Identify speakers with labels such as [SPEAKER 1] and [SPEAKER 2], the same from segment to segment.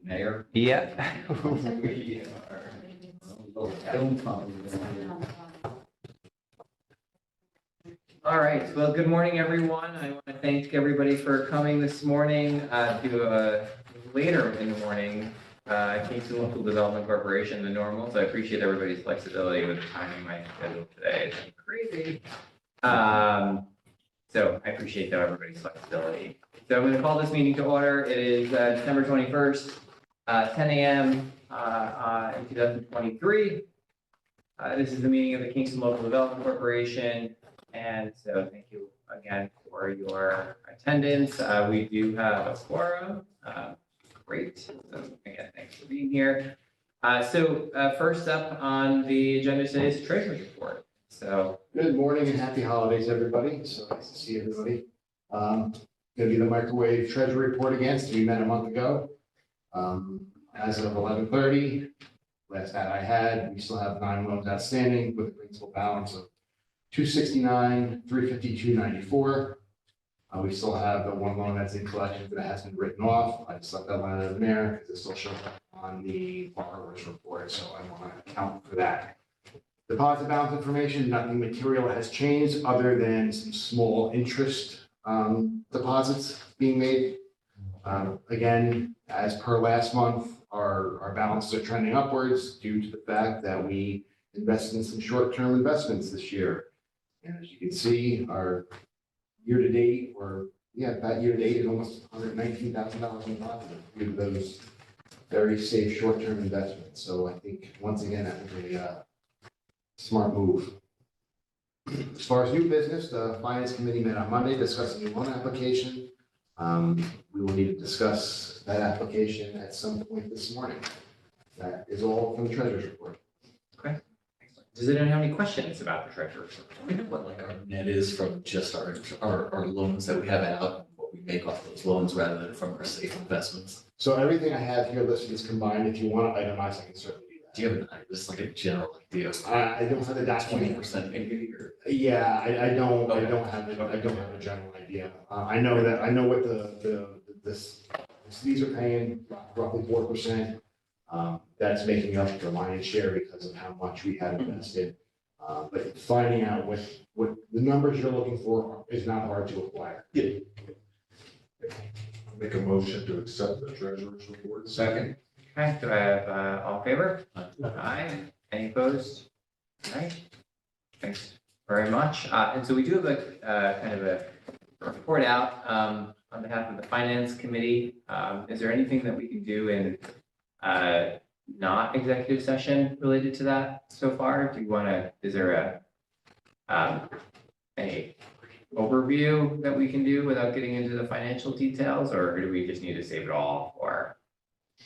[SPEAKER 1] Mayor.
[SPEAKER 2] Yeah.
[SPEAKER 1] We are film fund. All right, well, good morning, everyone. I want to thank everybody for coming this morning to later in the morning Kingston Local Development Corporation, the normal. So I appreciate everybody's flexibility with the timing of my schedule today. It's crazy. So I appreciate everybody's flexibility. So I'm going to call this meeting to order. It is December 21st, 10 a.m. In 2023. This is the meeting of the Kingston Local Development Corporation. And so thank you again for your attendance. We do have a quorum. Great. So again, thanks for being here. First up on the agenda today is the treasurer's report. So
[SPEAKER 3] good morning and happy holidays, everybody. So nice to see everybody. Going to be the microwave treasury report again. So we met a month ago. As of 11:30, last that I had, we still have 9 loans outstanding with a principal balance of $269, $352.94. We still have the 1 loan that's in collection that has been written off. I just left that line in there because it still shows up on the borrower's report, so I want to account for that. Deposit balance information, nothing material has changed other than some small interest deposits being made. Again, as per last month, our balances are trending upwards due to the fact that we invested in some short-term investments this year. And as you can see, our year-to-date, that year-to-date is almost $119,000 in positive due to those very safe short-term investments. So I think, once again, that was a smart move. As far as new business, the Finance Committee met on Monday discussing the loan application. We will need to discuss that application at some point this morning. That is all from the treasurer's report.
[SPEAKER 1] okay. Does anyone have any questions about the treasurer's report?
[SPEAKER 4] We know what like our net is from just our loans that we have out, what we make off those loans rather than from our safe investments.
[SPEAKER 3] So everything I have here listed is combined. If you want to itemize, I can certainly do that.
[SPEAKER 4] Do you have just like a general idea?
[SPEAKER 3] I don't have the document.
[SPEAKER 4] 20% maybe or?
[SPEAKER 3] Yeah, I don't
[SPEAKER 4] Okay.
[SPEAKER 3] have it. I don't have a general idea. I know what these are paying roughly 4%. That's making up the lion's share because of how much we had invested. But finding out what the numbers you're looking for is not hard to acquire.
[SPEAKER 4] Yeah.
[SPEAKER 5] Make a motion to accept the treasurer's report.
[SPEAKER 3] Second.
[SPEAKER 1] Okay, do I have all in favor? Aye. Any opposed? All right. Thanks very much. And so we do have a kind of a report out on behalf of the Finance Committee. Is there anything that we can do in not executive session related to that so far? Do you want to, is there a overview that we can do without getting into the financial details, or do we just need to save it all for?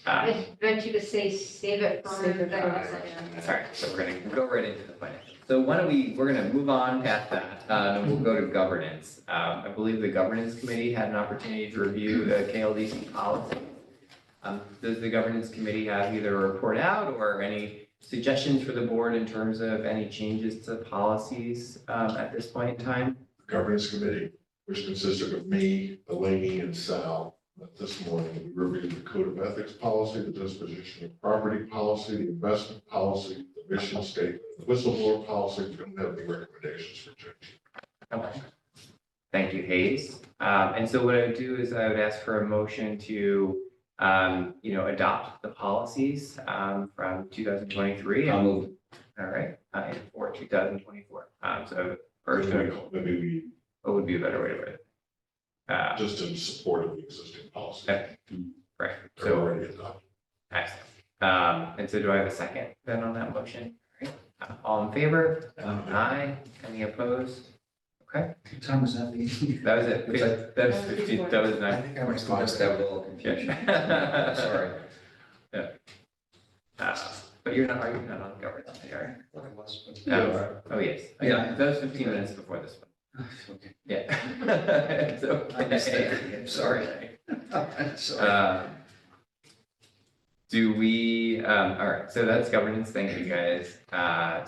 [SPEAKER 6] I meant you to say save it for executive session.
[SPEAKER 1] Sorry, so we're gonna go right into the financial. So why don't we're gonna move on past that, and we'll go to governance. I believe the governance committee had an opportunity to review the KLDC policy. Does the governance committee have either a report out or any suggestions for the board in terms of any changes to policies at this point in time?
[SPEAKER 5] Governance committee, which consisted of me, Delaney, and Sal. This morning, we reviewed the code of ethics policy, the disposition of property policy, the investment policy, the mission statement, the whistleblower policy. We don't have any recommendations for change.
[SPEAKER 1] Okay. Thank you, Hayes. And so what I would do is I would ask for a motion to, adopt the policies from 2023.
[SPEAKER 4] I'll move.
[SPEAKER 1] All right, for 2024. So first,
[SPEAKER 5] Maybe
[SPEAKER 1] what would be a better way to word it?
[SPEAKER 5] just in support of the existing policy.
[SPEAKER 1] Okay. Right,
[SPEAKER 5] They're
[SPEAKER 1] so,
[SPEAKER 5] already adopted.
[SPEAKER 1] excellent. And so do I have a second then on that motion? All right. All in favor? Aye. Any opposed? Okay,
[SPEAKER 4] What time was that meeting?
[SPEAKER 1] that was it. That was 15, that was
[SPEAKER 4] I
[SPEAKER 1] 9.
[SPEAKER 4] think I must have missed out a little confusion. Sorry.
[SPEAKER 1] But you're not, are you not on the governance committee, are you?
[SPEAKER 4] I was, but-
[SPEAKER 1] Oh, yes.
[SPEAKER 4] Yeah.
[SPEAKER 1] That was 15 minutes before this one.
[SPEAKER 4] Okay.
[SPEAKER 1] Yeah. It's
[SPEAKER 4] I missed
[SPEAKER 1] okay.
[SPEAKER 4] that. Sorry. Sorry.
[SPEAKER 1] Do we, all right, so that's governance, thank you guys.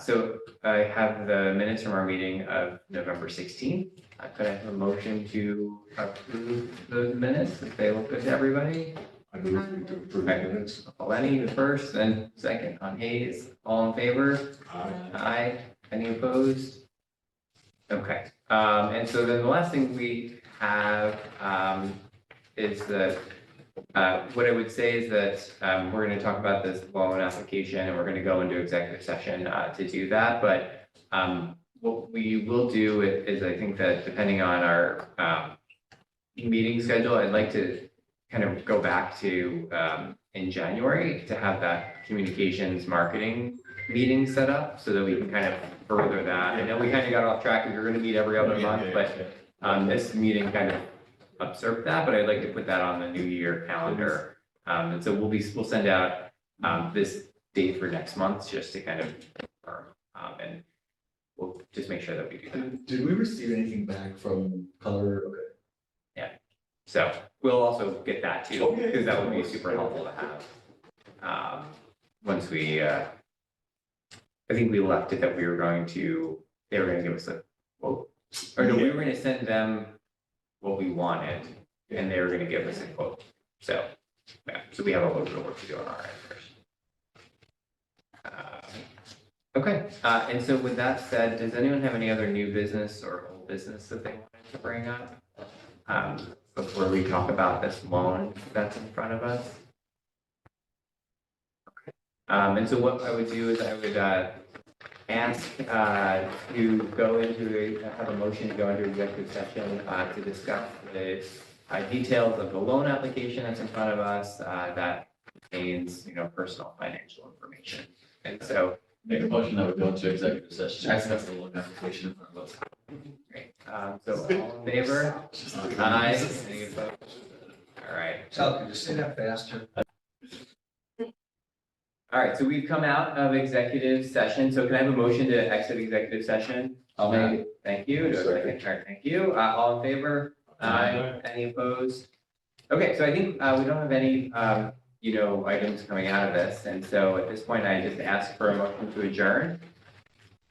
[SPEAKER 1] So I have the minutes from our meeting of November 16th. Could I have a motion to approve those minutes if they look good to everybody?
[SPEAKER 5] I move to approve the minutes.
[SPEAKER 1] Lenny, the first, and second on Hayes. All in favor?
[SPEAKER 5] Aye.
[SPEAKER 1] Aye. Any opposed? Okay, and so then the last thing we have, is that, what I would say is that, we're gonna talk about this loan application and we're gonna go into executive session, to do that, but, what we will do is I think that depending on our, meeting schedule, I'd like to kind of go back to, in January to have that communications marketing meeting set up so that we can kind of further that. I know we kind of got off track. We were going to meet every other month, but this meeting kind of usurped that, but I'd like to put that on the new year calendar. And so we'll send out this date for next month just to kind of confirm. And we'll just make sure that we do that.
[SPEAKER 4] Did we receive anything back from Color? Okay.
[SPEAKER 1] So we'll also get that too,
[SPEAKER 4] Okay.
[SPEAKER 1] because that would be super helpful to have. Once we, I think we left it that we were going to, they were gonna give us a quote. Or no, we were gonna send them what we wanted and they were gonna give us a quote. So, yeah, so we have a little bit of work to do on our end first. Okay, and so with that said, does anyone have any other new business or old business that they wanted to bring up? Before we talk about this loan that's in front of us. Okay. And so what I would do is I would ask to go into, have a motion to go into executive session to discuss the details of the loan application that's in front of us that contains, personal financial information. And so,
[SPEAKER 4] Make a motion that we go into executive session. That's the loan application in front of us.
[SPEAKER 1] great. So all in favor? Aye. Any opposed? All right.
[SPEAKER 2] Sal, could you say that faster?
[SPEAKER 1] All right, so we've come out of executive session. So can I have a motion to exit executive session?
[SPEAKER 4] I'll make it.
[SPEAKER 1] Thank you. Do I have a second? All right, thank you. All in favor? Aye. Any opposed? Okay, so I think we don't have any, items coming out of this. And so at this point, I just ask for a motion to adjourn.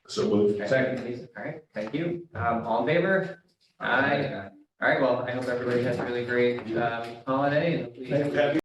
[SPEAKER 5] So moved.
[SPEAKER 1] Second. All right, thank you. All in favor? Aye. All right, well, I hope everybody has a really great holiday. And hopefully-
[SPEAKER 5] Happy